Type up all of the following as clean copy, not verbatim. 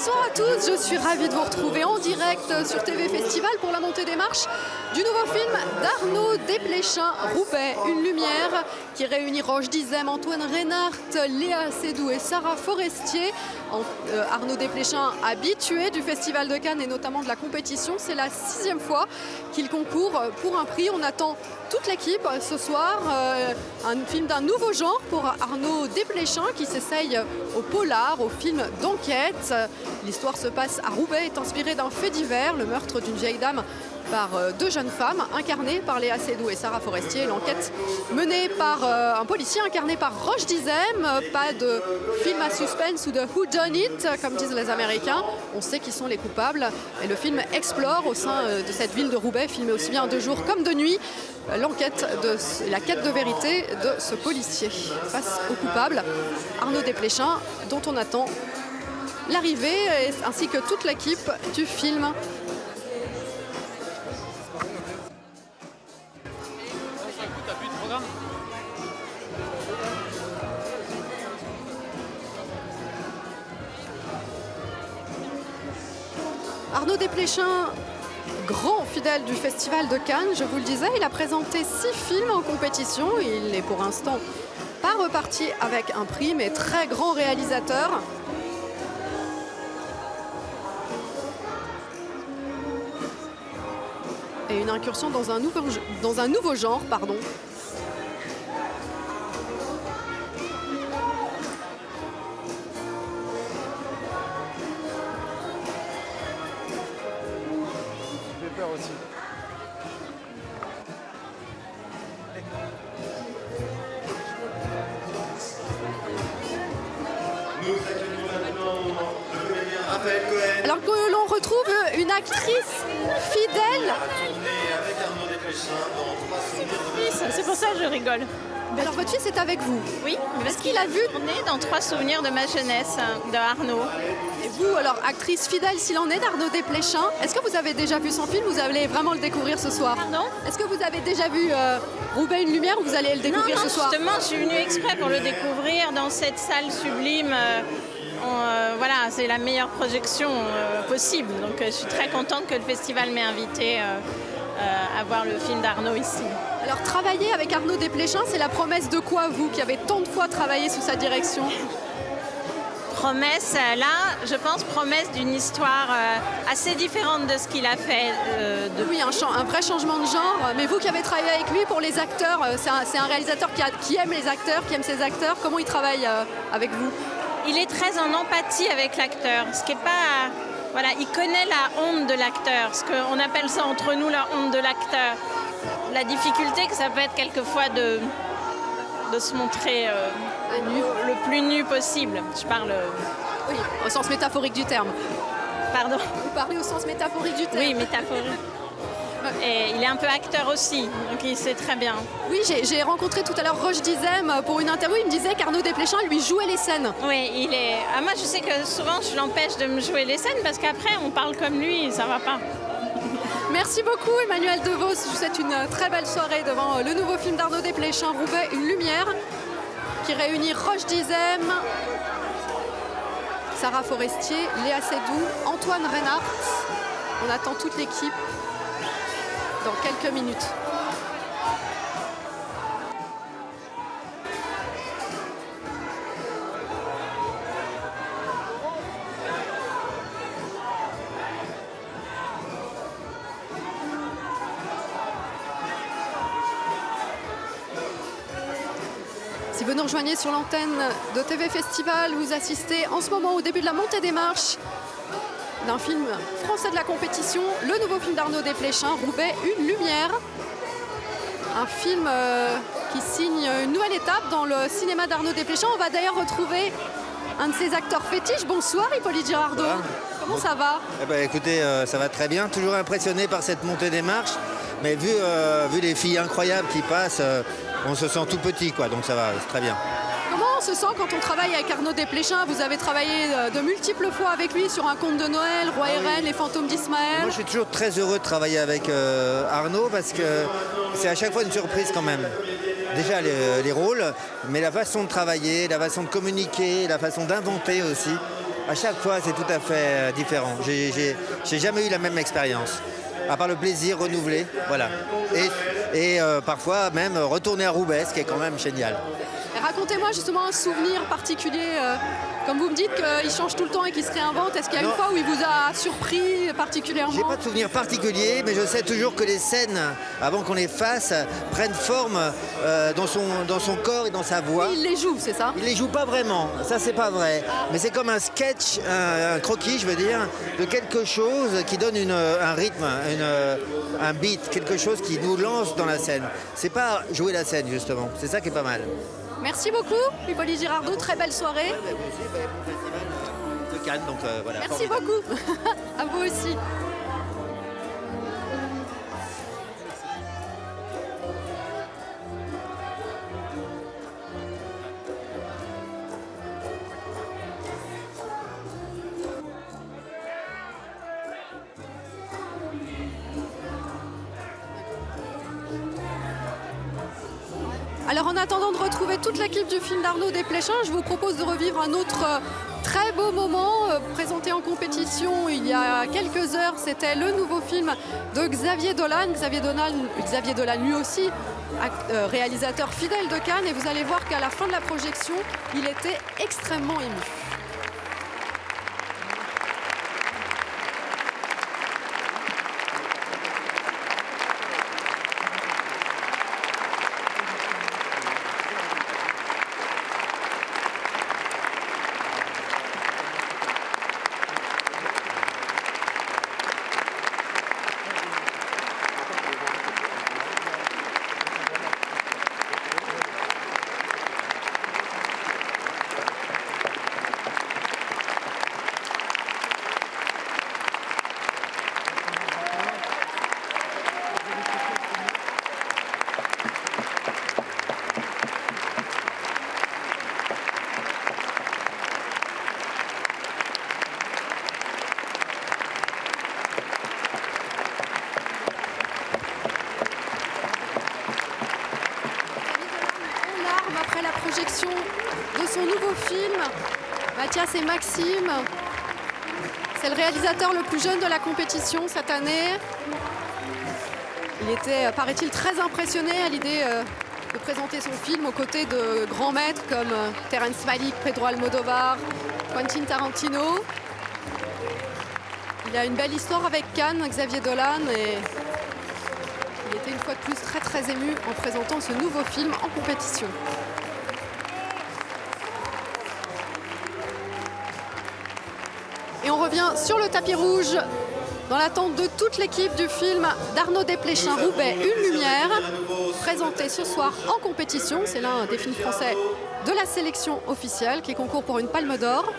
Bonsoir à tous, je suis ravie de vous retrouver en direct sur TV Festival pour la montée des marches du nouveau film d'Arnaud Desplechin, Roubaix, une lumière, qui réunit Roche Dizem, Antoine Reinhardt, Léa Seydoux et Sarah Forestier. Arnaud Desplechin, habitué du Festival de Cannes et notamment de la compétition, c'est la 6e fois qu'il concourt pour un prix. On attend toute l'équipe ce soir, un film d'un nouveau genre pour Arnaud Desplechin qui s'essaye au polar, au film d'enquête. L'histoire se passe à Roubaix, est inspirée d'un fait divers, le meurtre d'une vieille dame par deux jeunes femmes incarnées par Léa Seydoux et Sarah Forestier. L'enquête menée par un policier incarné par Roche Dizem. Pas de film à suspense ou de who done it, comme disent les Américains. On sait qui sont les coupables. Et le film explore au sein de cette ville de Roubaix, filmé aussi bien de jour comme de nuit, l'enquête la quête de vérité de ce policier face aux coupables. Arnaud Desplechin, dont on attend l'arrivée, ainsi que toute l'équipe du film. Arnaud Desplechin, grand fidèle du Festival de Cannes, je vous le disais, il a présenté 6 films en compétition. Il n'est pour l'instant pas reparti avec un prix, mais très grand réalisateur. Et une incursion dans un nouveau genre, pardon. Peur aussi. Nous accueillons maintenant le comédien Raphaël Cohen. Alors que l'on retrouve une actrice fidèle. Avec Arnaud Desplechin dans 3 souvenirs de... C'est pour ça que je rigole. Alors votre fils est avec vous. Oui, Parce qu'il a vu. On est dans 3 souvenirs de ma jeunesse de Arnaud. Et vous, alors actrice fidèle s'il en est d'Arnaud Desplechin, est-ce que vous avez déjà vu son film? Vous allez vraiment le découvrir ce soir. Pardon? Est-ce que vous avez déjà vu Roubaix, une lumière, ou vous allez le découvrir ce soir? Justement, je suis venue exprès pour le découvrir dans cette salle sublime. Voilà, c'est la meilleure projection possible. Donc je suis très contente que le festival m'ait invitée à voir le film d'Arnaud ici. Alors travailler avec Arnaud Desplechin, c'est la promesse de quoi, vous qui avez tant de fois travaillé sous sa direction? Promesse, là, je pense promesse d'une histoire assez différente de ce qu'il a fait. Oui, un vrai changement de genre. Mais vous qui avez travaillé avec lui, pour les acteurs, c'est un réalisateur qui aime les acteurs, qui aime ses acteurs. Comment il travaille avec vous? Il est très en empathie avec l'acteur, ce qui n'est pas... Voilà, il connaît la honte de l'acteur, ce qu'on appelle ça entre nous la honte de l'acteur. La difficulté que ça peut être quelquefois de se montrer le plus nu possible. Je parle... Oui, au sens métaphorique du terme. Pardon? Vous parlez au sens métaphorique du terme. Oui, métaphorique. Et il est un peu acteur aussi, donc il sait très bien. Oui, j'ai rencontré tout à l'heure Roche Dizem pour une interview. Il me disait qu'Arnaud Desplechin lui jouait les scènes. Oui, il est... Ah, moi, je sais que souvent, je l'empêche de me jouer les scènes parce qu'après, on parle comme lui et ça va pas. Merci beaucoup, Emmanuel Devos. Je vous souhaite une très belle soirée devant le nouveau film d'Arnaud Desplechin, Roubaix, une lumière, qui réunit Roche Dizem, Sarah Forestier, Léa Seydoux, Antoine Reinhardt. On attend toute l'équipe dans quelques minutes. Si vous nous rejoignez sur l'antenne de TV Festival, vous assistez en ce moment au début de la montée des marches d'un film français de la compétition, le nouveau film d'Arnaud Desplechin, Roubaix, une lumière. Un film qui signe une nouvelle étape dans le cinéma d'Arnaud Desplechin. On va d'ailleurs retrouver un de ses acteurs fétiches. Bonsoir Hippolyte Girardot. Voilà. Comment ça va? Eh ben, écoutez, ça va très bien. Toujours impressionné par cette montée des marches. Mais vu les filles incroyables qui passent, on se sent tout petit, quoi. Donc ça va, c'est très bien. Comment on se sent quand on travaille avec Arnaud Desplechin? Vous avez travaillé de multiples fois avec lui sur Un conte de Noël, Roi et Reine, Les fantômes d'Ismaël. Moi, je suis toujours très heureux de travailler avec Arnaud parce que c'est à chaque fois une surprise quand même. Déjà les rôles, mais la façon de travailler, la façon de communiquer, la façon d'inventer aussi. À chaque fois, c'est tout à fait différent. J'ai jamais eu la même expérience, à part le plaisir renouvelé, voilà. Et parfois même retourner à Roubaix, ce qui est quand même génial. Et racontez-moi justement un souvenir particulier. Comme vous me dites qu'il change tout le temps et qu'il se réinvente, est-ce qu'il y a une fois où il vous a surpris particulièrement? J'ai pas de souvenir particulier, mais je sais toujours que les scènes, avant qu'on les fasse, prennent forme dans son corps et dans sa voix. Il les joue, c'est ça? Il les joue pas vraiment, ça c'est pas vrai. Mais c'est comme un sketch, un croquis, je veux dire, de quelque chose qui donne un rythme, un beat, quelque chose qui nous lance dans la scène. C'est pas jouer la scène justement, c'est ça qui est pas mal. Merci beaucoup, Hippolyte Girardot, très belle soirée. De Cannes, donc voilà. Merci beaucoup, à vous aussi. Alors en attendant de retrouver toute l'équipe du film d'Arnaud Desplechin, je vous propose de revivre un autre très beau moment présenté en compétition il y a quelques heures. C'était le nouveau film de Xavier Dolan. Xavier Dolan lui aussi, réalisateur fidèle de Cannes. Et vous allez voir qu'à la fin de la projection, il était extrêmement ému. Après la projection de son nouveau film, Mathias et Maxime. C'est le réalisateur le plus jeune de la compétition cette année. Il était, paraît-il, très impressionné à l'idée de présenter son film aux côtés de grands maîtres comme Terrence Malick, Pedro Almodovar, Quentin Tarantino. Il a une belle histoire avec Cannes, Xavier Dolan, et il était une fois de plus très très ému en présentant ce nouveau film en compétition. Et on revient sur le tapis rouge dans l'attente de toute l'équipe du film d'Arnaud Desplechin, Roubaix, Une lumière, présenté ce soir en compétition. C'est l'un des films français de la sélection officielle qui concourt pour une Palme d'Or.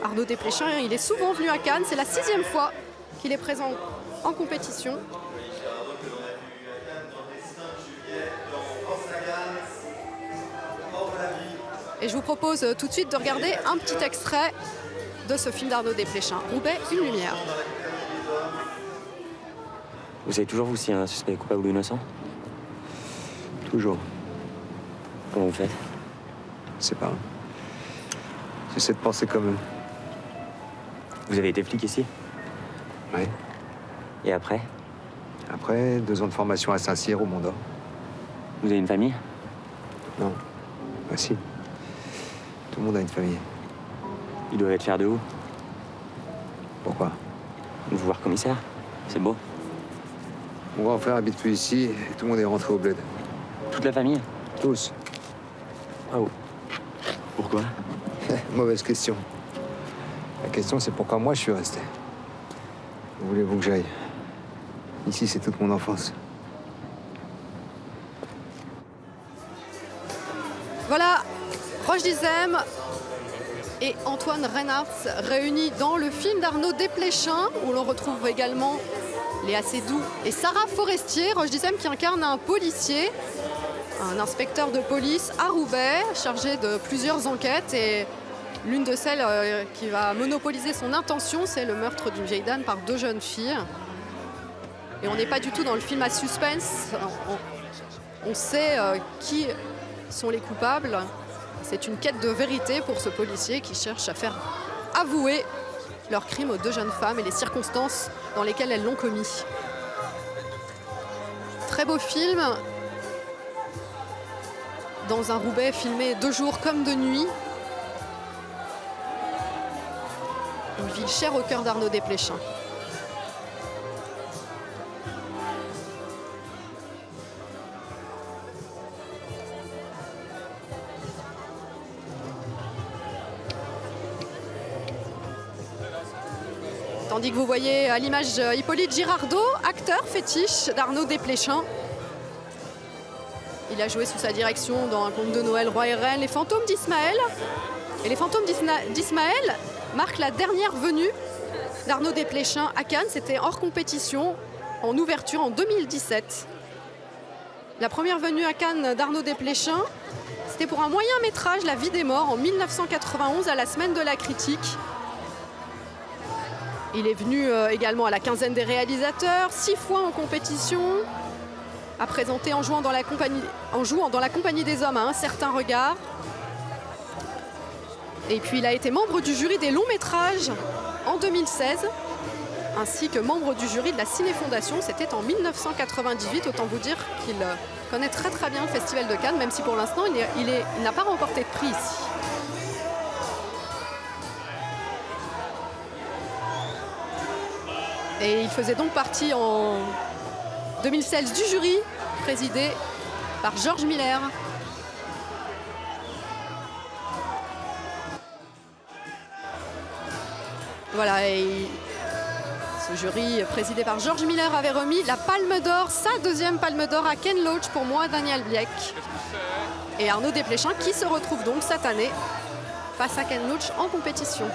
Arnaud Desplechin, il est souvent venu à Cannes, c'est la 6e fois qu'il est présent en compétition. Et je vous propose tout de suite de regarder un petit extrait de ce film d'Arnaud Desplechin, Roubaix, Une lumière. Vous savez toujours, vous, si un suspect est coupable ou innocent? Toujours. Comment vous faites? C'est pas. J'essaie de penser comme eux. Vous avez été flic ici? Oui. Et après? Après, 2 ans de formation à Saint-Cyr, au Mont d'Or. Vous avez une famille? Non. Ah si. Tout le monde a une famille. Ils doivent être fiers de vous. Pourquoi? De vous voir commissaire. C'est beau. Mon grand frère habite plus ici et tout le monde est rentré au bled. Toute la famille? Tous. Ah oh. Pourquoi? Mauvaise question. La question, c'est pourquoi moi je suis resté. Où voulez-vous que j'aille? Ici, c'est toute mon enfance. Voilà, Roche Dizem et Antoine Reinhardt réunis dans le film d'Arnaud Desplechin, où l'on retrouve également Léa Seydoux et Sarah Forestier. Roche Dizem qui incarne un policier, un inspecteur de police à Roubaix, chargé de plusieurs enquêtes. Et l'une de celles qui va monopoliser son intention, c'est le meurtre d'une vieille dame par 2 jeunes filles. Et on n'est pas du tout dans le film à suspense. On sait qui sont les coupables. C'est une quête de vérité pour ce policier qui cherche à faire avouer leur crime aux 2 jeunes femmes et les circonstances dans lesquelles elles l'ont commis. Très beau film, dans un Roubaix filmé de jour comme de nuit. Une ville chère au cœur d'Arnaud Desplechin. Tandis que vous voyez à l'image Hippolyte Girardot, acteur fétiche d'Arnaud Desplechin. Il a joué sous sa direction dans Un conte de Noël, Roi et Reine, Les fantômes d'Ismaël. Et Les fantômes d'Ismaël marquent la dernière venue d'Arnaud Desplechin à Cannes. C'était hors compétition, en ouverture en 2017. La première venue à Cannes d'Arnaud Desplechin, c'était pour un moyen métrage, La vie des morts, en 1991, à la Semaine de la critique. Il est venu également à la quinzaine des réalisateurs, 6 fois en compétition, a présenté en jouant dans la compagnie des hommes à Un certain regard. Et puis il a été membre du jury des longs métrages en 2016, ainsi que membre du jury de la Ciné-Fondation. C'était en 1998, autant vous dire qu'il connaît très très bien le Festival de Cannes, même si pour l'instant il n'a pas remporté de prix ici. Et il faisait donc partie en 2016 du jury, présidé par Georges Miller. Voilà, et ce jury présidé par Georges Miller avait remis la Palme d'Or, sa 2e Palme d'Or à Ken Loach pour Moi, Daniel Blake. Et Arnaud Desplechin qui se retrouve donc cette année face à Ken Loach en compétition.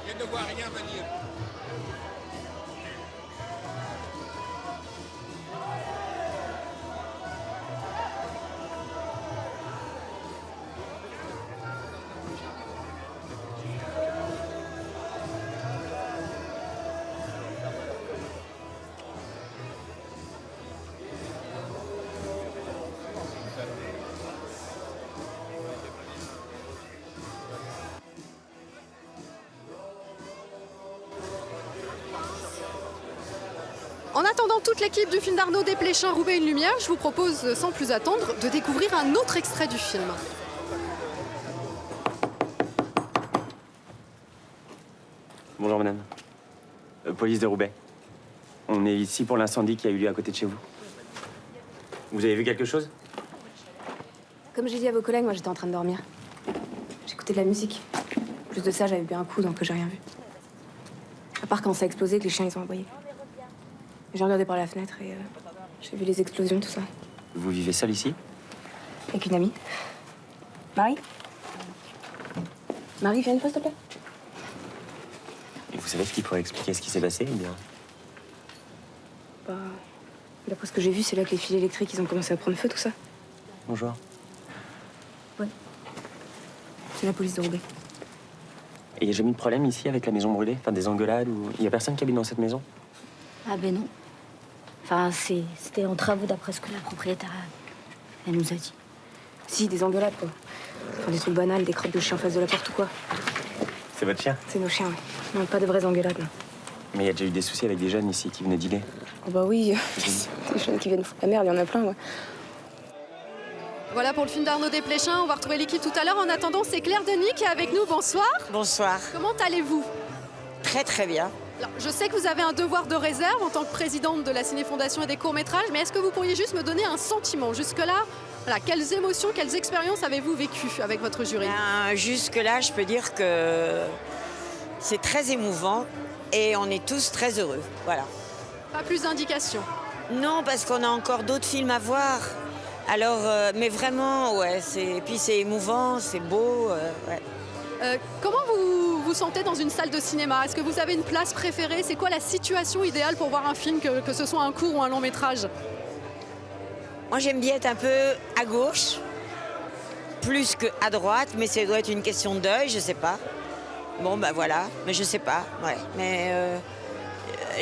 Je ne vois rien venir. En attendant toute l'équipe du film d'Arnaud Desplechin, Roubaix une lumière, je vous propose sans plus attendre de découvrir un autre extrait du film. Bonjour madame. Police de Roubaix. On est ici pour l'incendie qui a eu lieu à côté de chez vous. Vous avez vu quelque chose? Comme j'ai dit à vos collègues, moi j'étais en train de dormir. J'écoutais de la musique. Plus de ça, j'avais bu un coup, donc j'ai rien vu. À part quand ça a explosé, que les chiens ils ont aboyé. J'ai regardé par la fenêtre et j'ai vu les explosions, tout ça. Vous vivez seul ici? Avec une amie. Marie? Marie, viens une fois, s'il te plaît. Et vous savez ce qui pourrait expliquer ce qui s'est passé, ou bien? Bah, d'après ce que j'ai vu, c'est là que les fils électriques, ils ont commencé à prendre feu, tout ça. Bonjour. Ouais. C'est la police de Roubaix. Et il n'y a jamais eu de problème ici avec la maison brûlée? Enfin, des engueulades ou... Il n'y a personne qui habite dans cette maison? Ah ben non. Enfin, c'était en travaux d'après ce que la propriétaire, elle nous a dit. Si, des engueulades, quoi. Enfin, des trucs banals, des crottes de chiens en face de la porte ou quoi. C'est votre chien? C'est nos chiens, ouais. Non, pas de vraies engueulades, non. Mais il y a déjà eu des soucis avec des jeunes ici qui venaient dîner. Oh bah oui, des jeunes qui viennent foutre la merde, il y en a plein, ouais. Voilà pour le film d'Arnaud Desplechin. On va retrouver l'équipe tout à l'heure. En attendant, c'est Claire Denis qui est avec nous. Bonsoir. Bonsoir. Comment allez-vous? Très très bien. Alors, je sais que vous avez un devoir de réserve en tant que présidente de la Ciné-Fondation et des courts-métrages, mais est-ce que vous pourriez juste me donner un sentiment? Jusque-là, voilà, quelles émotions, quelles expériences avez-vous vécues avec votre jury? Jusque-là, je peux dire que c'est très émouvant et on est tous très heureux. Voilà. Pas plus d'indications. Non, parce qu'on a encore d'autres films à voir. Alors, mais vraiment, ouais, puis c'est émouvant, c'est beau. Ouais. Comment vous vous sentez dans une salle de cinéma? Est-ce que vous avez une place préférée? C'est quoi la situation idéale pour voir un film, que ce soit un court ou un long métrage? Moi, j'aime bien être un peu à gauche, plus qu'à droite, mais ça doit être une question d'œil, je sais pas. Bon, ben voilà, mais je sais pas, ouais. Mais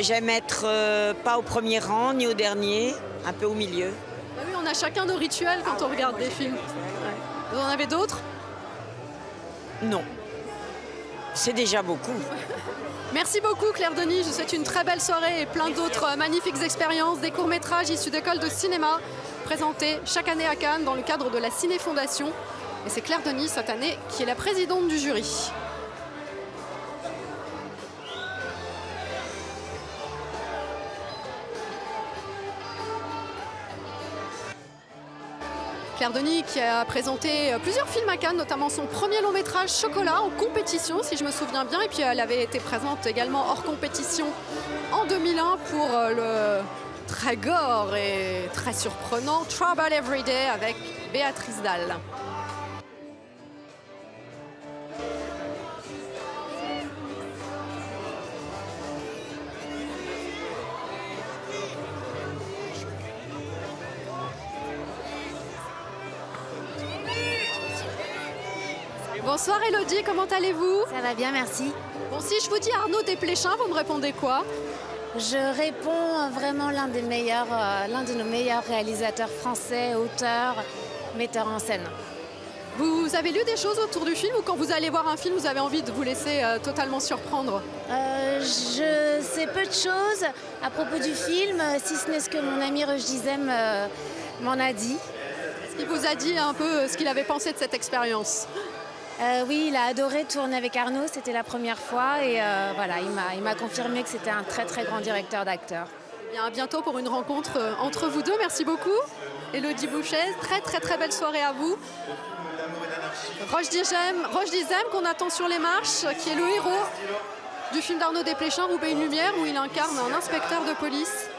j'aime être pas au premier rang, ni au dernier, un peu au milieu. Ah oui, on a chacun nos rituels quand on regarde des films. Ouais. Vous en avez d'autres? Non. C'est déjà beaucoup. Merci beaucoup Claire Denis, je vous souhaite une très belle soirée et plein d'autres magnifiques expériences, des courts-métrages issus d'écoles de cinéma présentés chaque année à Cannes dans le cadre de la Ciné Fondation. Et c'est Claire Denis cette année qui est la présidente du jury. Claire Denis qui a présenté plusieurs films à Cannes, notamment son premier long métrage Chocolat en compétition, si je me souviens bien. Et puis elle avait été présente également hors compétition en 2001 pour le très gore et très surprenant Trouble Every Day avec Béatrice Dalle. Bonsoir Elodie, comment allez-vous? Ça va bien, merci. Bon, si je vous dis Arnaud Desplechin, vous me répondez quoi? Je réponds vraiment l'un de nos meilleurs réalisateurs français, auteurs, metteurs en scène. Vous avez lu des choses autour du film ou quand vous allez voir un film, vous avez envie de vous laisser totalement surprendre? Je sais peu de choses à propos du film, si ce n'est ce que mon ami Roche Dizem m'en a dit. Est-ce qu'il vous a dit un peu ce qu'il avait pensé de cette expérience? Oui, il a adoré tourner avec Arnaud, c'était la première fois et voilà, il m'a confirmé que c'était un très très grand directeur d'acteurs. Bien, à bientôt pour une rencontre entre vous deux, merci beaucoup. Elodie Bouchet, très belle soirée à vous. Roche Dizem qu'on attend sur les marches, qui est le héros du film d'Arnaud Desplechin, Roubaix une lumière, où il incarne un inspecteur de police.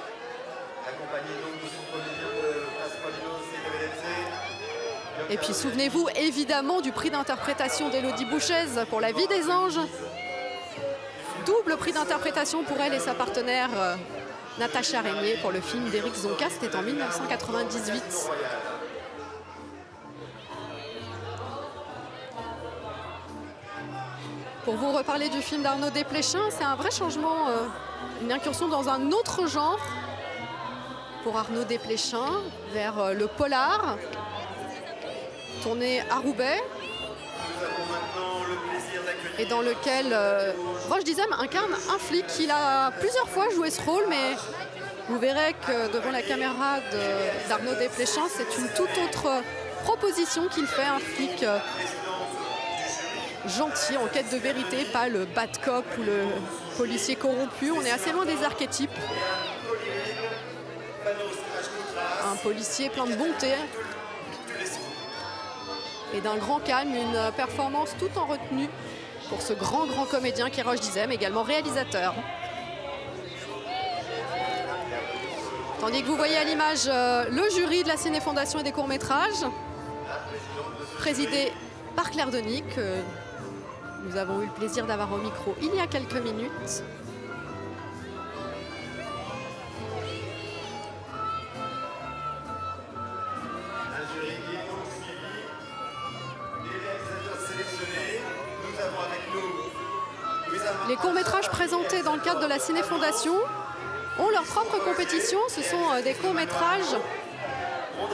Et puis souvenez-vous évidemment du prix d'interprétation d'Elodie Bouchet pour La vie des anges. Double prix d'interprétation pour elle et sa partenaire Natacha Régnier pour le film d'Éric Zonka, c'était en 1998. Pour vous reparler du film d'Arnaud Desplechin, c'est un vrai changement, une incursion dans un autre genre pour Arnaud Desplechin, vers le polar, tourné à Roubaix, et dans lequel Roche Dizem incarne un flic. Il a plusieurs fois joué ce rôle, mais vous verrez que devant la caméra d'Arnaud Desplechin, c'est une toute autre proposition qu'il fait, un flic gentil, en quête de vérité, pas le bad cop ou le policier corrompu. On est assez loin des archétypes. Un policier plein de bonté et d'un grand calme, une performance tout en retenue pour ce grand comédien qui est Roche Dizem, également réalisateur. Tandis que vous voyez à l'image le jury de la Ciné Fondation et des courts-métrages, présidé par Claire Denis, que nous avons eu le plaisir d'avoir au micro il y a quelques minutes. Les courts-métrages présentés dans le cadre de la Ciné Fondation ont leur propre compétition. Ce sont des courts-métrages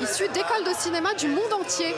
issus d'écoles de cinéma du monde entier.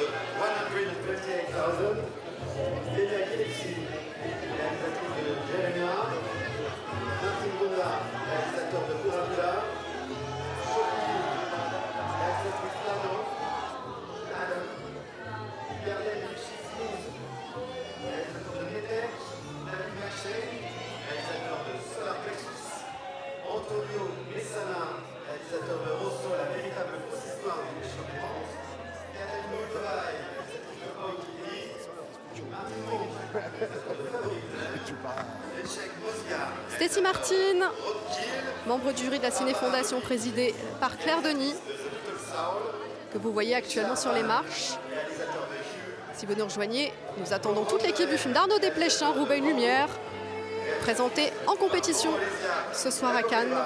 Stécie Martin, membre du jury de la Ciné Fondation présidée par Claire Denis, que vous voyez actuellement sur les marches. Si vous nous rejoignez, nous attendons toute l'équipe du film d'Arnaud Desplechin, Roubaix une lumière, présenté en compétition ce soir à Cannes.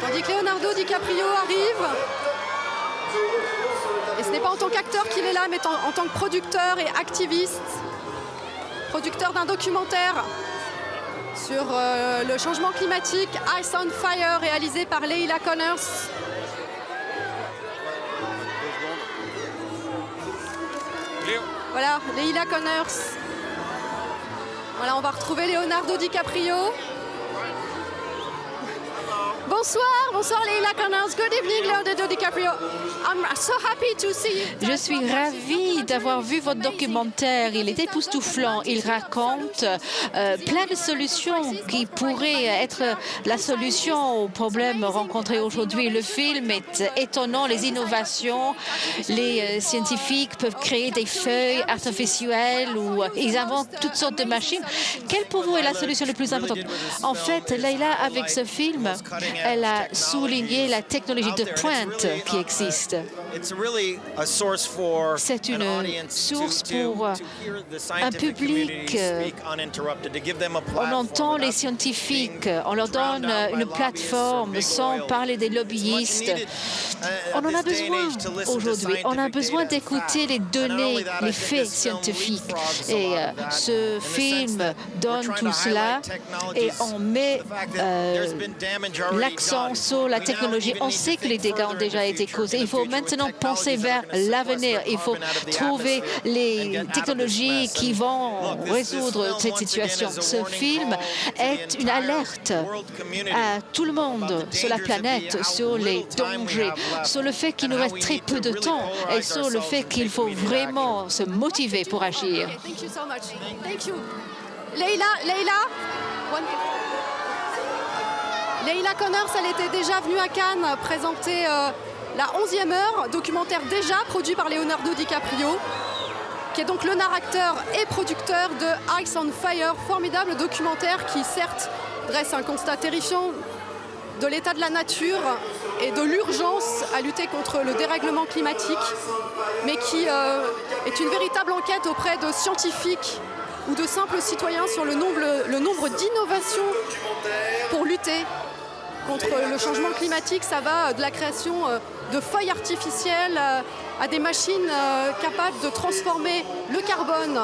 Tandis que Leonardo DiCaprio arrive, et ce n'est pas en tant qu'acteur qu'il est là, mais en tant que producteur et activiste, producteur d'un documentaire sur le changement climatique, Ice on Fire, réalisé par Leila Connors. Voilà, Leila Connors. Voilà, on va retrouver Leonardo DiCaprio. Bonsoir Leila Connors. Good evening, Leonardo DiCaprio. I'm so happy to see you. Je suis ravie d'avoir vu votre documentaire. Il est époustouflant. Il raconte plein de solutions qui pourraient être la solution aux problèmes rencontrés aujourd'hui. Le film est étonnant, les innovations. Les scientifiques peuvent créer des feuilles artificielles ou ils inventent toutes sortes de machines. Quelle pour vous est la solution la plus importante? En fait, Leila, avec ce film, elle a souligné la technologie de pointe qui existe. C'est une source pour un public. On entend les scientifiques, on leur donne une plateforme sans parler des lobbyistes. On en a besoin aujourd'hui. On a besoin d'écouter les données, les faits scientifiques. Et ce film donne tout cela et on met l'accent sur la technologie. On sait que les dégâts ont déjà été causés. Il faut maintenant penser vers l'avenir. Il faut trouver les technologies qui vont résoudre cette situation. Ce film est une alerte à tout le monde sur la planète sur les dangers, sur le fait qu'il nous reste très peu de temps et sur le fait qu'il faut vraiment se motiver pour agir. Thank you so much. Thank you. Leila, Leila Connors, elle était déjà venue à Cannes présenter La 11e heure, documentaire déjà produit par Leonardo DiCaprio, qui est donc le narrateur et producteur de Ice on Fire, formidable documentaire qui certes dresse un constat terrifiant de l'état de la nature et de l'urgence à lutter contre le dérèglement climatique, mais qui est une véritable enquête auprès de scientifiques ou de simples citoyens sur le nombre d'innovations pour lutter contre le changement climatique. Ça va de la création de feuilles artificielles à des machines capables de transformer le carbone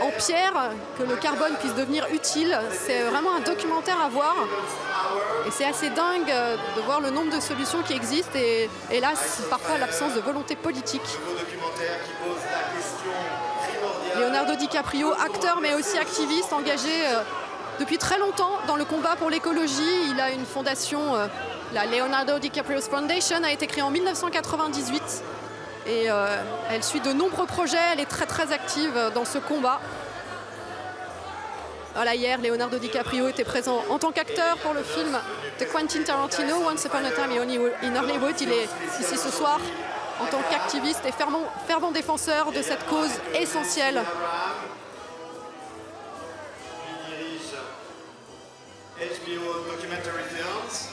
en pierre, que le carbone puisse devenir utile. C'est vraiment un documentaire à voir. Et c'est assez dingue de voir le nombre de solutions qui existent et hélas, parfois l'absence de volonté politique. Leonardo DiCaprio, acteur mais aussi activiste, engagé depuis très longtemps dans le combat pour l'écologie. Il a une fondation, la Leonardo DiCaprio Foundation, a été créée en 1998 et elle suit de nombreux projets. Elle est très très active dans ce combat. Voilà, hier, Leonardo DiCaprio était présent en tant qu'acteur pour le film de Quentin Tarantino, Once Upon a Time in Hollywood. Il est ici ce soir en tant qu'activiste et fervent défenseur de cette cause essentielle. HBO Documentary Films.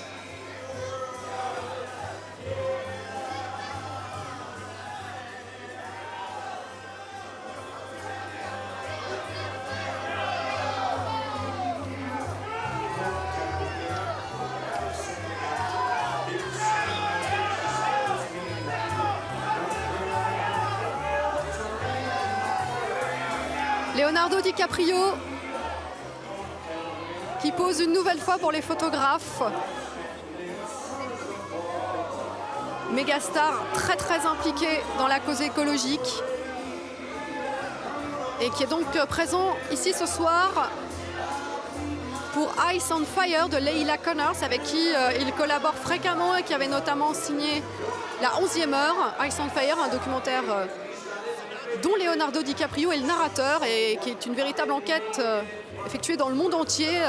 Leonardo DiCaprio qui pose une nouvelle fois pour les photographes. Mégastar très très impliqué dans la cause écologique et qui est donc présent ici ce soir pour Ice on Fire de Leila Connors, avec qui il collabore fréquemment et qui avait notamment signé La 11e heure, Ice on Fire, un documentaire dont Leonardo DiCaprio est le narrateur et qui est une véritable enquête effectuée dans le monde entier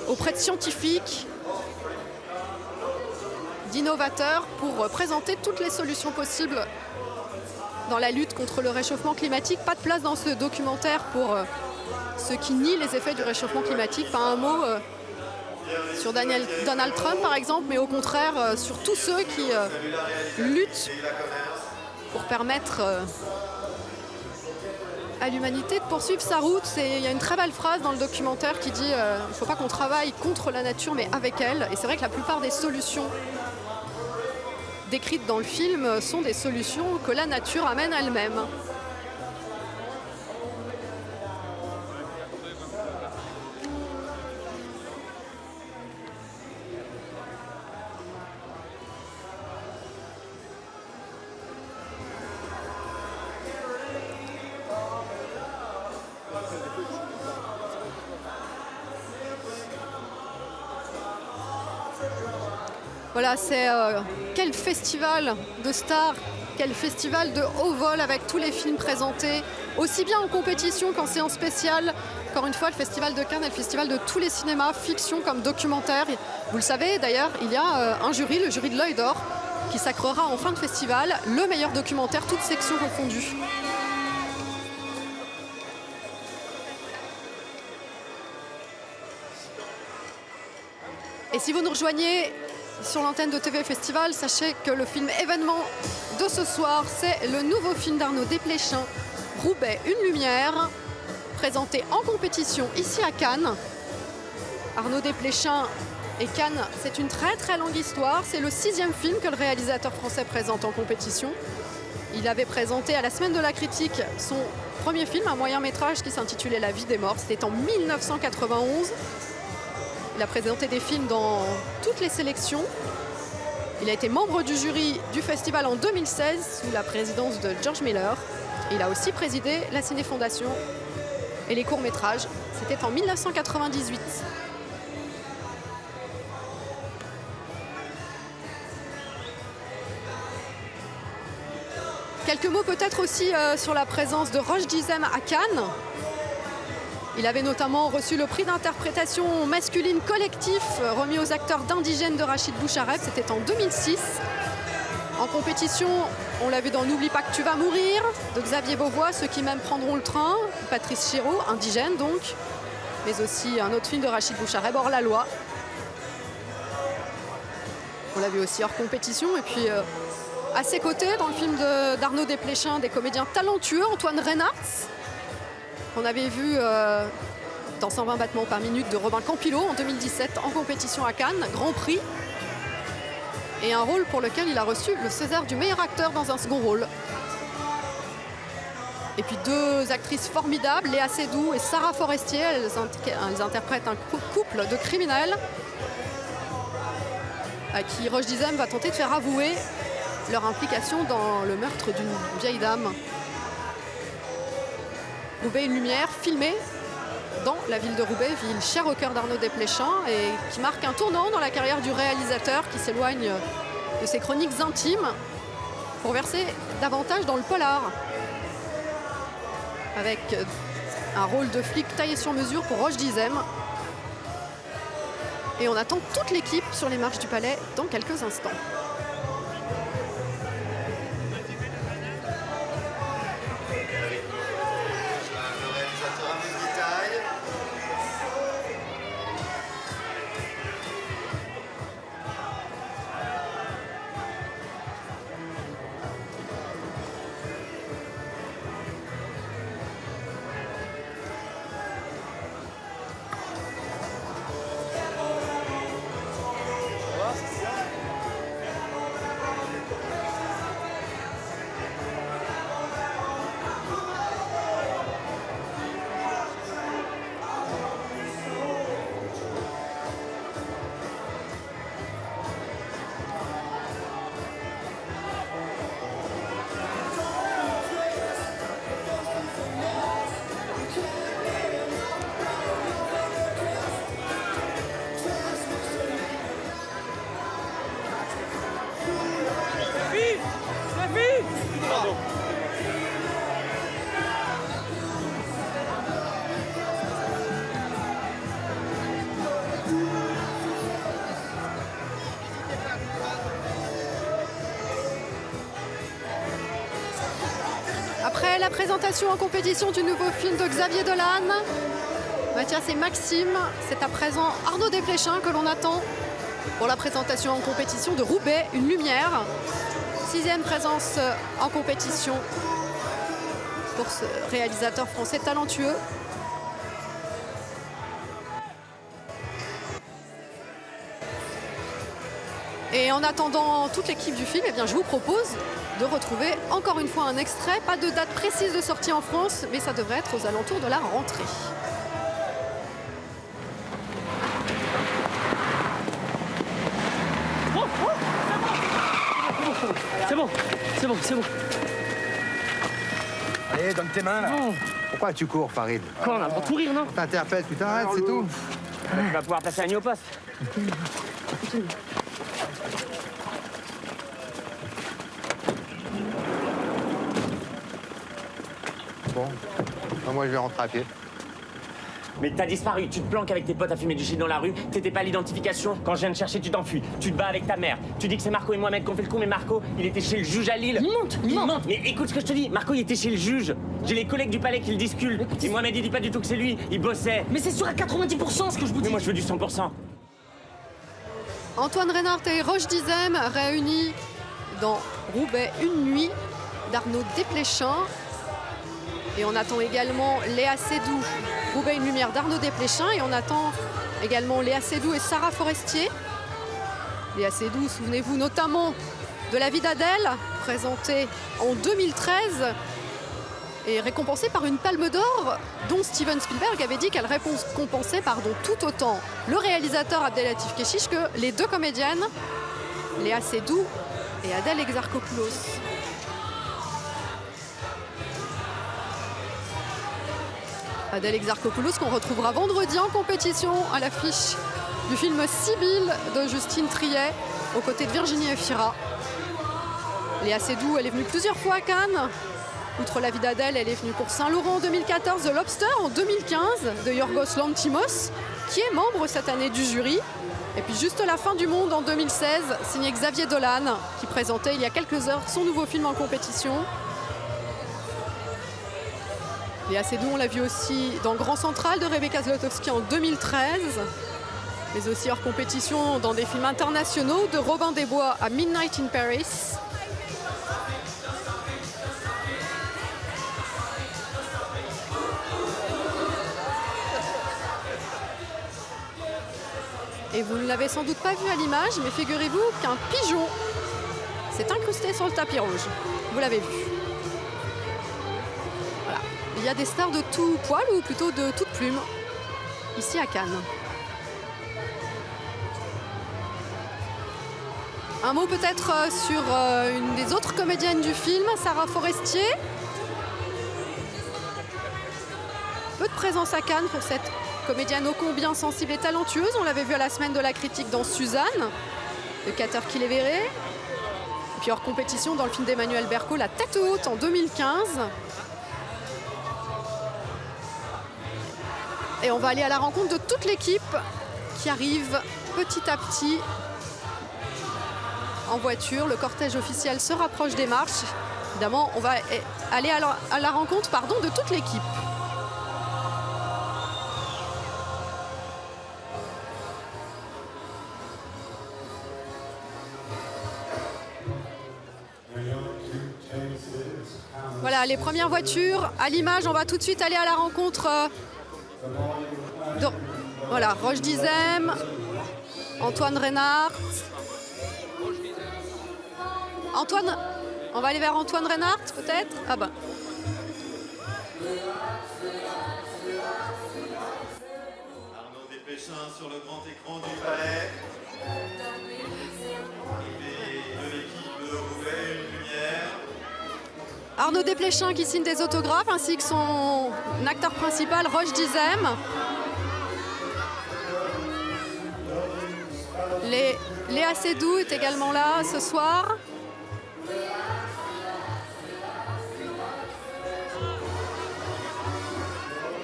auprès de scientifiques, d'innovateurs pour présenter toutes les solutions possibles dans la lutte contre le réchauffement climatique. Pas de place dans ce documentaire pour ceux qui nient les effets du réchauffement climatique. Pas un mot sur Donald Trump par exemple, mais au contraire sur tous ceux qui luttent pour permettre à l'humanité de poursuivre sa route. Il y a une très belle phrase dans le documentaire qui dit il ne faut pas qu'on travaille contre la nature mais avec elle. Et c'est vrai que la plupart des solutions décrites dans le film sont des solutions que la nature amène elle-même. Voilà, c'est quel festival de stars, quel festival de haut vol avec tous les films présentés, aussi bien en compétition qu'en séance spéciale. Encore une fois, le Festival de Cannes est le festival de tous les cinémas, fiction comme documentaire. Vous le savez d'ailleurs, il y a un jury, le jury de l'Œil d'Or, qui sacrera en fin de festival le meilleur documentaire, toutes sections confondues. Et si vous nous rejoignez sur l'antenne de TV Festival, sachez que le film événement de ce soir, c'est le nouveau film d'Arnaud Desplechin, Roubaix, une lumière, présenté en compétition ici à Cannes. Arnaud Desplechin et Cannes, c'est une très très longue histoire. C'est le 6e film que le réalisateur français présente en compétition. Il avait présenté à la Semaine de la Critique son premier film, un moyen métrage qui s'intitulait La vie des morts. C'était en 1991. Il a présenté des films dans toutes les sélections. Il a été membre du jury du festival en 2016 sous la présidence de George Miller. Il a aussi présidé la Ciné-Fondation et les courts-métrages. C'était en 1998. Quelques mots peut-être aussi sur la présence de Roche Dizem à Cannes. Il avait notamment reçu le prix d'interprétation masculine collectif remis aux acteurs d'Indigènes de Rachid Bouchareb, c'était en 2006. En compétition, on l'a vu dans N'oublie pas que tu vas mourir, de Xavier Beauvois, Ceux qui m'aiment prendront le train, Patrice Chéreau, Indigène donc, mais aussi un autre film de Rachid Bouchareb, Hors la loi. On l'a vu aussi hors compétition, et puis à ses côtés, dans le film d'Arnaud Desplechin, des comédiens talentueux, Antoine Reynards, qu'on avait vu dans 120 battements par minute de Robin Campillo en 2017 en compétition à Cannes, Grand Prix. Et un rôle pour lequel il a reçu le César du meilleur acteur dans un second rôle. Et puis deux actrices formidables, Léa Seydoux et Sarah Forestier. Elles interprètent un couple de criminels à qui Roche Dizem va tenter de faire avouer leur implication dans le meurtre d'une vieille dame. Roubaix, une lumière, filmée dans la ville de Roubaix, ville chère au cœur d'Arnaud Desplechin et qui marque un tournant dans la carrière du réalisateur qui s'éloigne de ses chroniques intimes pour verser davantage dans le polar. Avec un rôle de flic taillé sur mesure pour Roche Dizem. Et on attend toute l'équipe sur les marches du Palais dans quelques instants. après la présentation en compétition du nouveau film de Xavier Dolan, Mathias et Maxime, c'est à présent Arnaud Desplechin que l'on attend pour la présentation en compétition de Roubaix, une lumière. 6e présence en compétition pour ce réalisateur français talentueux. Et en attendant toute l'équipe du film, eh bien, je vous propose de retrouver encore une fois un extrait. Pas de date précise de sortie en France, mais ça devrait être aux alentours de la rentrée. C'est bon, c'est bon, c'est bon. Allez, donne tes mains là. Oh. Pourquoi tu cours, Farid? Quoi, on a le droit de courir, non? T'interpelles, tu t'arrêtes, c'est tout. Tu vas pouvoir passer la nuit au poste. Bon, moi je vais rentrer à pied. Mais t'as disparu, tu te planques avec tes potes à fumer du shit dans la rue, t'étais pas à l'identification. Quand je viens de chercher, tu t'enfuis, tu te bats avec ta mère. Tu dis que c'est Marco et Mohamed qui ont fait le coup, mais Marco, il était chez le juge à Lille. Il monte. Mais écoute ce que je te dis, Marco, il était chez le juge. J'ai les collègues du palais qui le disculent. Et Mohamed, il dit pas du tout que c'est lui, il bossait. Mais c'est sûr à 90% ce que je vous dis. Mais moi, je veux du 100%. Antoine Reinhardt et Roche Dizem réunis dans Roubaix, une nuit d'Arnaud Desplechin. Et on attend également Léa Seydoux, Roubaix, une lumière d'Arnaud Desplechin. Et on attend également Léa Seydoux et Sarah Forestier. Léa Seydoux, souvenez-vous notamment de La vie d'Adèle, présentée en 2013 et récompensée par une Palme d'Or dont Steven Spielberg avait dit qu'elle récompensait tout autant le réalisateur Abdelatif Kechiche que les deux comédiennes, Léa Seydoux et Adèle Exarchopoulos. Adèle Exarchopoulos qu'on retrouvera vendredi en compétition à l'affiche du film Sibylle de Justine Triet aux côtés de Virginie Efira. Léa Seydoux, elle est venue plusieurs fois à Cannes. Outre La vie d'Adèle, elle est venue pour Saint-Laurent en 2014, The Lobster en 2015 de Yorgos Lanthimos, qui est membre cette année du jury. Et puis Juste la fin du monde en 2016, signé Xavier Dolan, qui présentait il y a quelques heures son nouveau film en compétition. Léa Seydoux, on l'a vu aussi dans Grand Central de Rebecca Zlotowski en 2013, mais aussi hors compétition dans des films internationaux de Robin des Bois à Midnight in Paris. Et vous ne l'avez sans doute pas vu à l'image, mais figurez-vous qu'un pigeon s'est incrusté sur le tapis rouge. Vous l'avez vu. Voilà. Il y a des stars de tout poil, ou plutôt de toute plume, ici à Cannes. Un mot peut-être sur une des autres comédiennes du film, Sarah Forestier. Peu de présence à Cannes pour cette comédienne ô combien sensible et talentueuse. On l'avait vu à la semaine de la critique dans Suzanne, de Cater Kiléveré. Et puis hors compétition dans le film d'Emmanuel Berco, La tête haute en 2015. Et on va aller à la rencontre de toute l'équipe qui arrive petit à petit en voiture. Le cortège officiel se rapproche des marches. Évidemment, on va aller à la rencontre de toute l'équipe. Voilà, les premières voitures à l'image. On va tout de suite aller à la rencontre de voilà, Roche Dizem, Antoine Reinhardt. Antoine, on va aller vers Antoine Reinhardt peut-être. Ah ben. Arnaud Desplechin sur le grand écran du palais. Arrivée de l'équipe de Roubaix, une lumière. Arnaud Desplechin qui signe des autographes ainsi que son acteur principal Roche Dizem. Léa Seydoux est également là ce soir.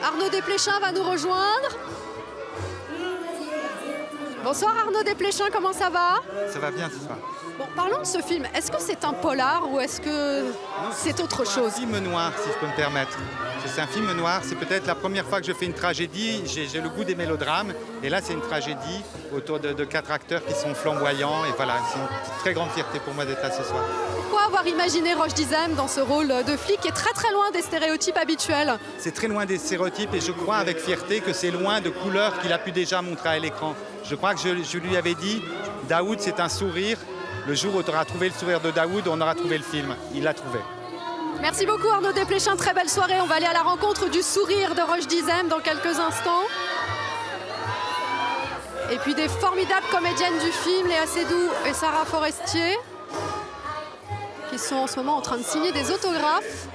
Arnaud Desplechin va nous rejoindre. Bonsoir Arnaud Desplechin, comment ça va? Ça va bien ce soir. Bon, parlons de ce film. Est-ce que c'est un polar ou est-ce que c'est autre chose? C'est un film noir, si je peux me permettre. C'est un film noir, c'est peut-être la première fois que je fais une tragédie. J'ai le goût des mélodrames. Et là, c'est une tragédie autour de 4 acteurs qui sont flamboyants. Et voilà, c'est une très grande fierté pour moi d'être là ce soir. Pourquoi avoir imaginé Roche Dizem dans ce rôle de flic qui est très très loin des stéréotypes habituels? C'est très loin des stéréotypes et je crois avec fierté que c'est loin de couleurs qu'il a pu déjà montrer à l'écran. Je crois que je lui avais dit, Daoud, c'est un sourire. Le jour où tu auras trouvé le sourire de Daoud, on aura trouvé le film. Il l'a trouvé. Merci beaucoup Arnaud Desplechin, très belle soirée. On va aller à la rencontre du sourire de Roche Dizem dans quelques instants. Et puis des formidables comédiennes du film, Léa Seydoux et Sarah Forestier, qui sont en ce moment en train de signer des autographes.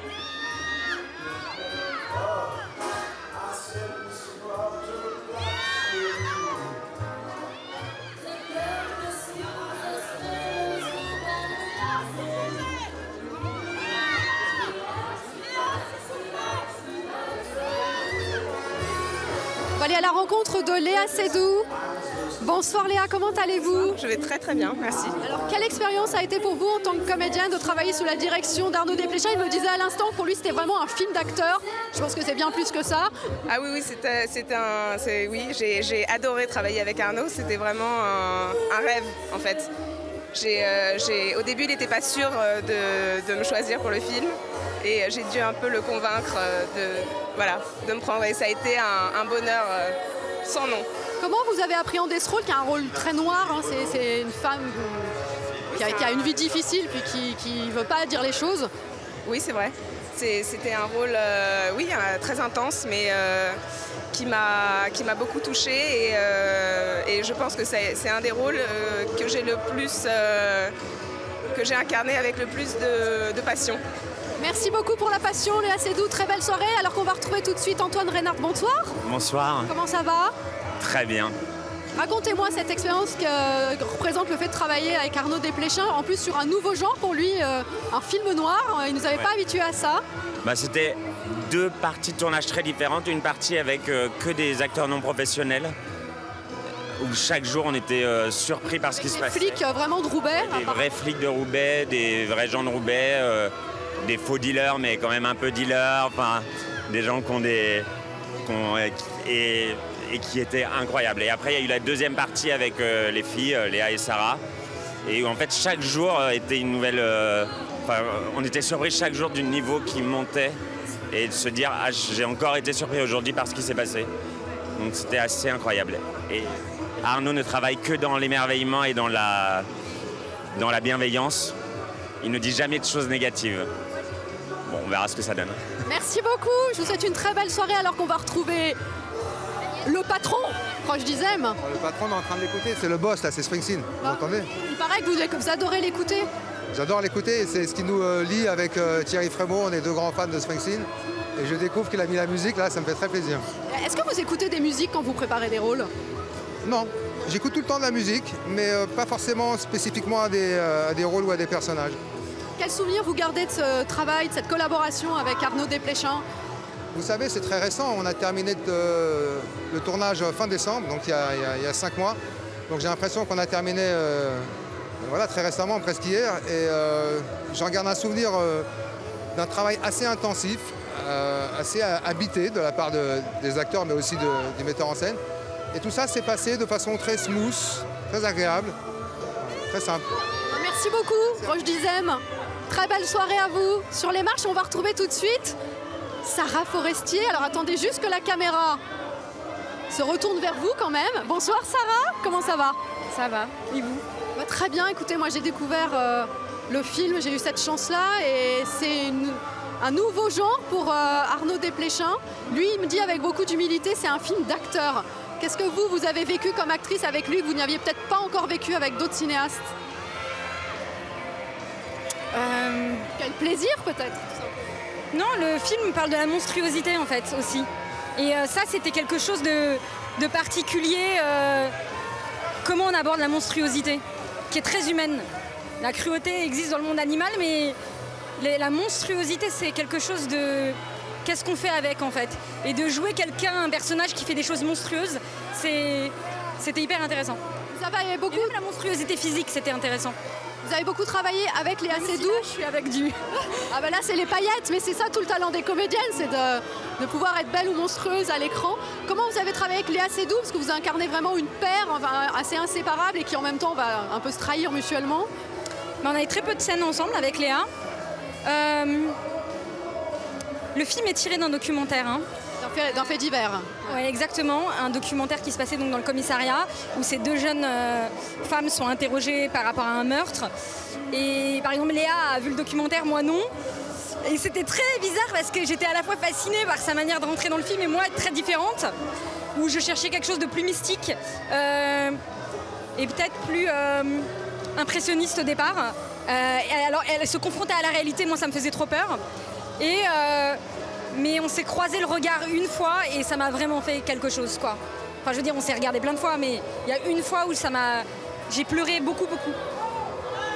On va aller à la rencontre de Léa Seydoux. Bonsoir Léa, comment allez-vous? Je vais très très bien, merci. Alors quelle expérience a été pour vous en tant que comédienne de travailler sous la direction d'Arnaud Desplechin? Il me disait à l'instant que pour lui c'était vraiment un film d'acteur. Je pense que c'est bien plus que ça. Ah oui, j'ai adoré travailler avec Arnaud, c'était vraiment un rêve en fait. Au début il n'était pas sûr de me choisir pour le film et j'ai dû un peu le convaincre de me prendre et ça a été un bonheur sans nom. Comment vous avez appréhendé ce rôle qui a un rôle très noir, hein, c'est une femme qui a une vie difficile puis qui ne veut pas dire les choses? Oui, c'est vrai. C'était un rôle très intense mais qui m'a beaucoup touchée et je pense que c'est un des rôles que j'ai incarné avec le plus de passion. Merci beaucoup pour la passion, Léa Seydoux. Très belle soirée. Alors qu'on va retrouver tout de suite Antoine Reynard. Bonsoir. Bonsoir. Comment ça va? Très bien. Racontez-moi cette expérience que représente le fait de travailler avec Arnaud Desplechin, en plus sur un nouveau genre pour lui, un film noir. Il ne nous avait pas habitués à ça. C'était 2 parties de tournage très différentes. Une partie avec que des acteurs non professionnels, où chaque jour on était surpris par ce qui se passait. Des flics vraiment de Roubaix. Des vrais flics de Roubaix, des vrais gens de Roubaix, des faux dealers mais quand même un peu dealers, enfin des gens et qui étaient incroyables. Et après il y a eu la deuxième partie avec les filles, Léa et Sarah, et où en fait chaque jour était une nouvelle... on était surpris chaque jour du niveau qui montait et de se dire j'ai encore été surpris aujourd'hui par ce qui s'est passé. Donc c'était assez incroyable. Et Arnaud ne travaille que dans l'émerveillement et dans la bienveillance. Il ne dit jamais de choses négatives. Bon, on verra ce que ça donne. Merci beaucoup. Je vous souhaite une très belle soirée alors qu'on va retrouver le patron, Roche Dizem. Le patron, on est en train de l'écouter, c'est le boss là, c'est Springsteen. Vous entendez? Il paraît que vous adorez l'écouter. J'adore l'écouter, c'est ce qui nous lie avec Thierry Frémaux, on est 2 grands fans de Springsteen. Et je découvre qu'il a mis la musique là, ça me fait très plaisir. Est-ce que vous écoutez des musiques quand vous préparez des rôles? Non, j'écoute tout le temps de la musique, mais pas forcément spécifiquement à des rôles ou à des personnages. Quel souvenir vous gardez de ce travail, de cette collaboration avec Arnaud Desplechin? Vous savez, c'est très récent, on a terminé le tournage fin décembre, donc il y a 5 mois. Donc j'ai l'impression qu'on a terminé très récemment, presque hier, et j'en garde un souvenir d'un travail assez intensif, assez habité de la part des acteurs, mais aussi du metteur en scène. Et tout ça s'est passé de façon très smooth, très agréable, très simple. Merci beaucoup, Roche Dizem. Très belle soirée à vous. Sur les marches, on va retrouver tout de suite Sarah Forestier. Alors attendez juste que la caméra se retourne vers vous quand même. Bonsoir Sarah, comment ça va? Ça va, et vous? Très bien, écoutez, moi j'ai découvert le film, j'ai eu cette chance-là et c'est un nouveau genre pour Arnaud Desplechin. Lui, il me dit avec beaucoup d'humilité, c'est un film d'acteur. Qu'est-ce que vous avez vécu comme actrice avec lui que vous n'aviez peut-être pas encore vécu avec d'autres cinéastes? Quel plaisir peut-être? Non, le film parle de la monstruosité en fait aussi. Et ça, c'était quelque chose de particulier. Comment on aborde la monstruosité, qui est très humaine. La cruauté existe dans le monde animal, mais la monstruosité, c'est quelque chose de... Qu'est-ce qu'on fait avec en fait? Et de jouer quelqu'un, un personnage qui fait des choses monstrueuses, c'était hyper intéressant. Ça va, il y avait beaucoup... Et même la monstruosité physique, c'était intéressant. Vous avez beaucoup travaillé avec Léa Seydoux. Je suis avec du. Ah ben là c'est les paillettes, mais c'est ça tout le talent des comédiennes, c'est de pouvoir être belle ou monstrueuse à l'écran. Comment vous avez travaillé avec Léa Seydoux, parce que vous incarnez vraiment une paire assez inséparable et qui en même temps va un peu se trahir mutuellement. On avait très peu de scènes ensemble avec Léa. Le film est tiré d'un documentaire. D'un fait divers. Oui, exactement. Un documentaire qui se passait donc dans le commissariat où ces deux jeunes femmes sont interrogées par rapport à un meurtre. Et par exemple, Léa a vu le documentaire, moi non. Et c'était très bizarre parce que j'étais à la fois fascinée par sa manière de rentrer dans le film et moi très différente, où je cherchais quelque chose de plus mystique et peut-être plus impressionniste au départ. Et alors, elle se confrontait à la réalité, moi ça me faisait trop peur. Mais on s'est croisé le regard une fois et ça m'a vraiment fait quelque chose, quoi. Enfin, je veux dire, on s'est regardé plein de fois, mais il y a une fois où j'ai pleuré beaucoup.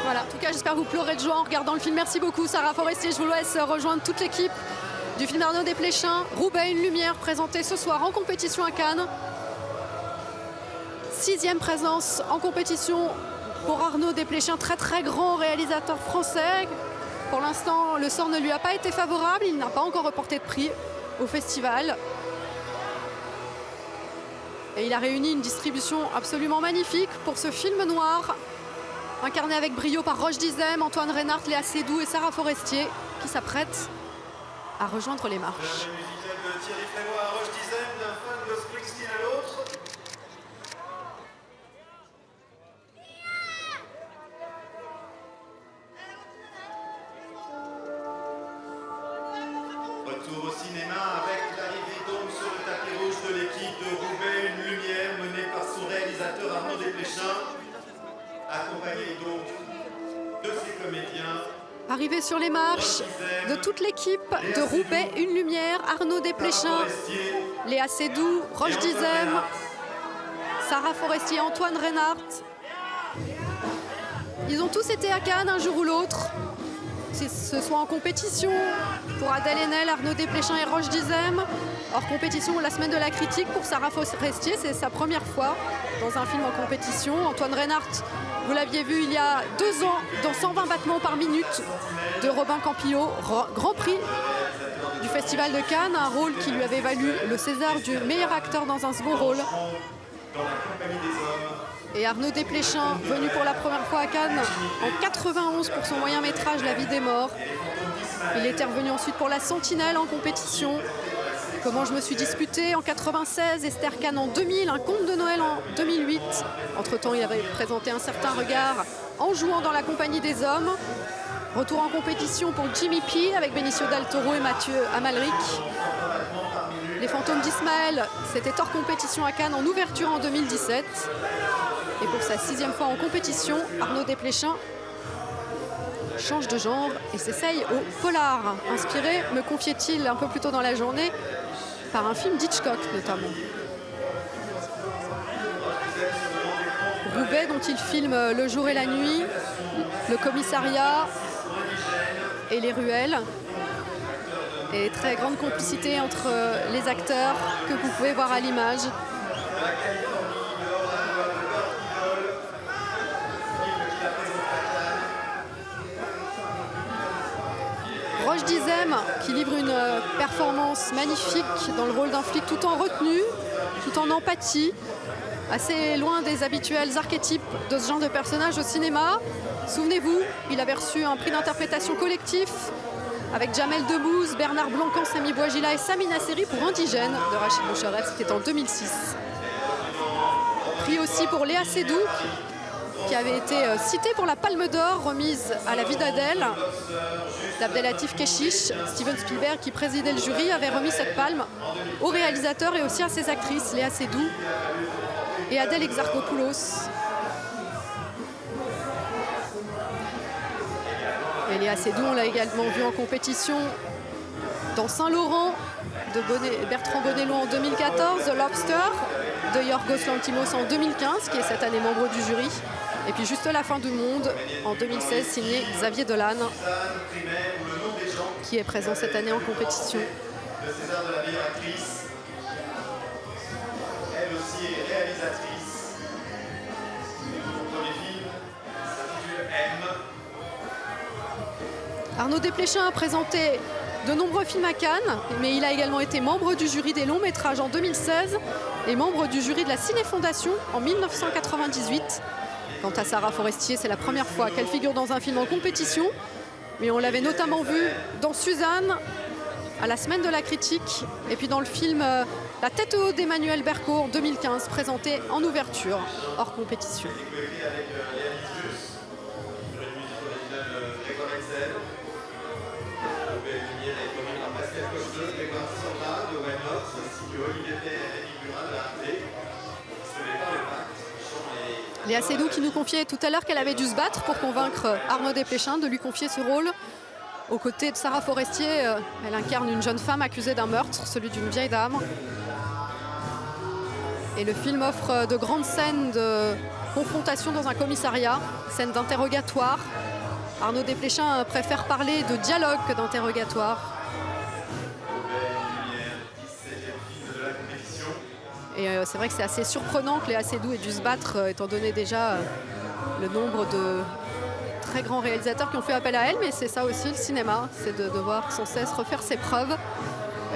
Voilà. En tout cas, j'espère que vous pleurez de joie en regardant le film. Merci beaucoup, Sarah Forestier. Je vous laisse rejoindre toute l'équipe du film Arnaud Desplechin. Roubaix, une lumière, présenté ce soir en compétition à Cannes. 6e présence en compétition pour Arnaud Desplechin, très grand réalisateur français. Pour l'instant, le sort ne lui a pas été favorable. Il n'a pas encore remporté de prix au festival. Et il a réuni une distribution absolument magnifique pour ce film noir, incarné avec brio par Roche Dizem, Antoine Reinhardt, Léa Seydoux et Sarah Forestier, qui s'apprêtent à rejoindre les marches. La musicale de Thierry Frémaux à Roche Dizem, d'un fan de Springsteen à l'autre. Retour au cinéma avec l'arrivée donc sur le tapis rouge de l'équipe de Roubaix, une lumière menée par son réalisateur Arnaud Desplechin, accompagné donc de ses comédiens. Arrivé sur les marches de toute l'équipe de Roubaix, une lumière, Arnaud Desplechin, Léa Seydoux, Roche Dizem, Sarah Forestier, Antoine Reinhardt. Ils ont tous été à Cannes un jour ou l'autre. Ce soit en compétition pour Adèle Haenel, Arnaud Desplechin et Roche Dizem. Hors compétition, la semaine de la critique pour Sarah Forestier, c'est sa première fois dans un film en compétition. Antoine Reinhardt, vous l'aviez vu il y a 2 ans dans 120 battements par minute de Robin Campillo, grand prix du Festival de Cannes, un rôle qui lui avait valu le César du meilleur acteur dans un second rôle. Et Arnaud Desplechin, venu pour la première fois à Cannes en 91 pour son moyen métrage La vie des morts. Il était revenu ensuite pour La Sentinelle en compétition. Comment je me suis disputée en 96, Esther Cannes en 2000, Un conte de Noël en 2008. Entre-temps, il avait présenté Un certain regard en jouant dans La compagnie des hommes. Retour en compétition pour Jimmy P avec Benicio del Toro et Mathieu Amalric. Les fantômes d'Ismaël, c'était hors compétition à Cannes en ouverture en 2017. Et pour sa 6e fois en compétition, Arnaud Desplechin change de genre et s'essaye au polar, inspiré, me confiait-il un peu plus tôt dans la journée, par un film d'Hitchcock notamment. Roubaix, dont il filme Le jour et la nuit, le commissariat et les ruelles. Et très grande complicité entre les acteurs que vous pouvez voir à l'image. Roche Dizem qui livre une performance magnifique dans le rôle d'un flic tout en retenue, tout en empathie, assez loin des habituels archétypes de ce genre de personnage au cinéma. Souvenez-vous, il avait reçu un prix d'interprétation collectif avec Jamel Debbouze, Bernard Blancan, Sami Bouajila et Samina Seri pour Indigène de Rachid Boucharef, c'était en 2006. Prix aussi pour Léa Seydoux, qui avait été citée pour la Palme d'Or, remise à La vie d'Adèle, d'Abdelatif Keshish. Steven Spielberg, qui présidait le jury, avait remis cette palme au réalisateur et aussi à ses actrices, Léa Seydoux et Adèle Exarchopoulos. Et Léa Seydoux, on l'a également vu en compétition dans Saint-Laurent de Bertrand Bonello en 2014, The Lobster de Yorgos Lanthimos en 2015, qui est cette année membre du jury. Et puis Juste la fin du monde en 2016, signé Xavier Dolan, qui est présent cette année en compétition. Le César de la meilleure actrice. Elle aussi est réalisatrice. Son premier film s'intitule M. Arnaud Desplechin a présenté de nombreux films à Cannes, mais il a également été membre du jury des longs métrages en 2016 et membre du jury de la Ciné-Fondation en 1998. Quant à Sarah Forestier, c'est la première fois qu'elle figure dans un film en compétition, mais on l'avait notamment vue dans Suzanne, à la Semaine de la Critique, et puis dans le film La tête haute d'Emmanuel Berco en 2015, présenté en ouverture, hors compétition. Léa Seydoux qui nous confiait tout à l'heure qu'elle avait dû se battre pour convaincre Arnaud Desplechin de lui confier ce rôle. Aux côtés de Sarah Forestier, elle incarne une jeune femme accusée d'un meurtre, celui d'une vieille dame. Et le film offre de grandes scènes de confrontation dans un commissariat, scènes d'interrogatoire. Arnaud Desplechin préfère parler de dialogue que d'interrogatoire. Et c'est vrai que c'est assez surprenant que Léa Seydoux ait dû se battre, étant donné déjà le nombre de très grands réalisateurs qui ont fait appel à elle. Mais c'est ça aussi le cinéma, c'est de devoir sans cesse refaire ses preuves.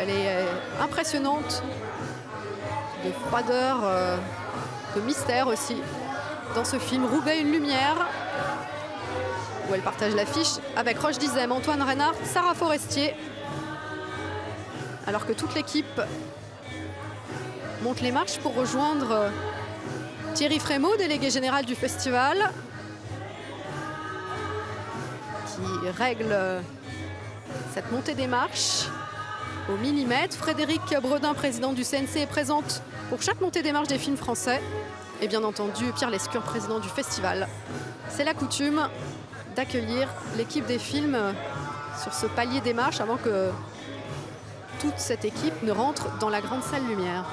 Elle est impressionnante, de froideur, de mystère aussi. Dans ce film Roubaix, une lumière, où elle partage l'affiche avec Roche Dizem, Antoine Reynard, Sarah Forestier. Alors que toute l'équipe monte les marches pour rejoindre Thierry Frémaux, délégué général du festival, qui règle cette montée des marches au millimètre. Frédéric Bredin, président du CNC, est présente pour chaque montée des marches des films français. Et bien entendu, Pierre Lescure, président du festival. C'est la coutume d'accueillir l'équipe des films sur ce palier des marches avant que toute cette équipe ne rentre dans la grande salle lumière.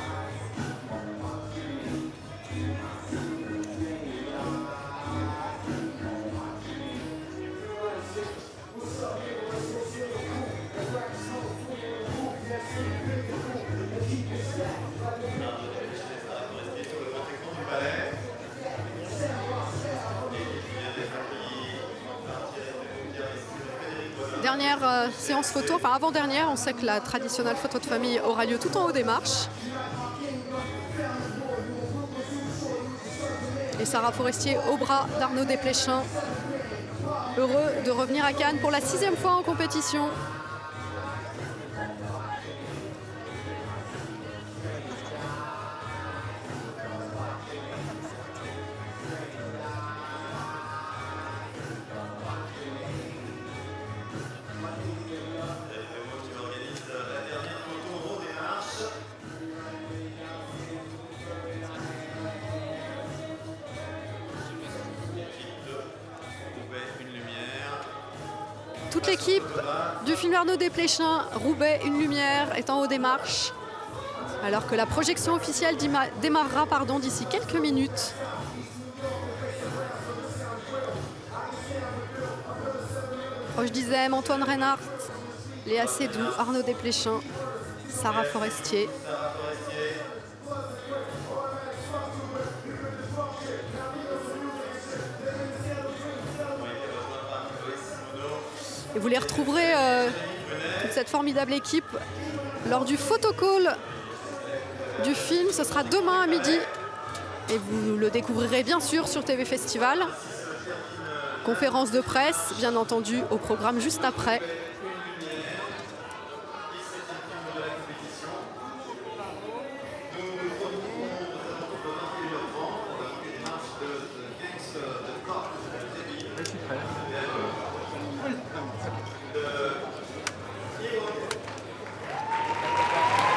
Dernière séance photo, enfin avant-dernière, on sait que la traditionnelle photo de famille aura lieu tout en haut des marches. Et Sarah Forestier au bras d'Arnaud Desplechin, heureux de revenir à Cannes pour la 6e fois en compétition. Toute l'équipe du film Arnaud Desplechin, Roubaix, une lumière, est en haut des marches, alors que la projection officielle démarrera d'ici quelques minutes. Roche Dizem, Antoine Reynard, Léa Seydoux, Arnaud Desplechin, Sarah Forestier. Et vous les retrouverez, toute cette formidable équipe, lors du photocall du film. Ce sera demain à midi. Et vous le découvrirez bien sûr sur TV Festival. Conférence de presse, bien entendu, au programme juste après.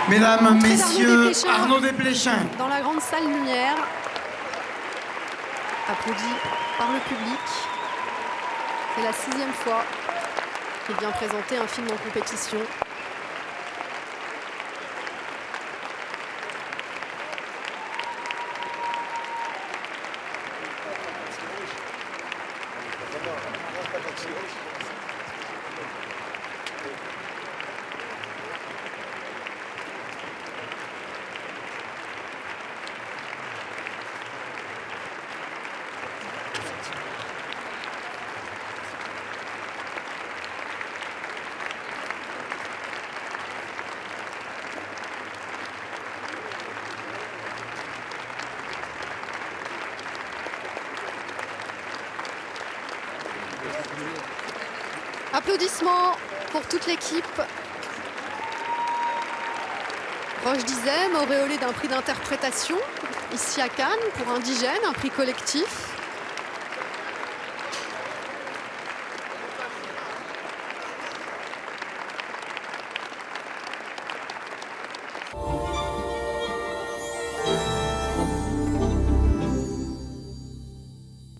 Mesdames, Messieurs, Arnaud Desplechin. Dans la grande salle lumière, applaudi par le public. C'est la 6e fois qu'il vient présenter un film en compétition. Applaudissements pour toute l'équipe. Roche Dizem, auréolé d'un prix d'interprétation, ici à Cannes, pour Indigène, un prix collectif.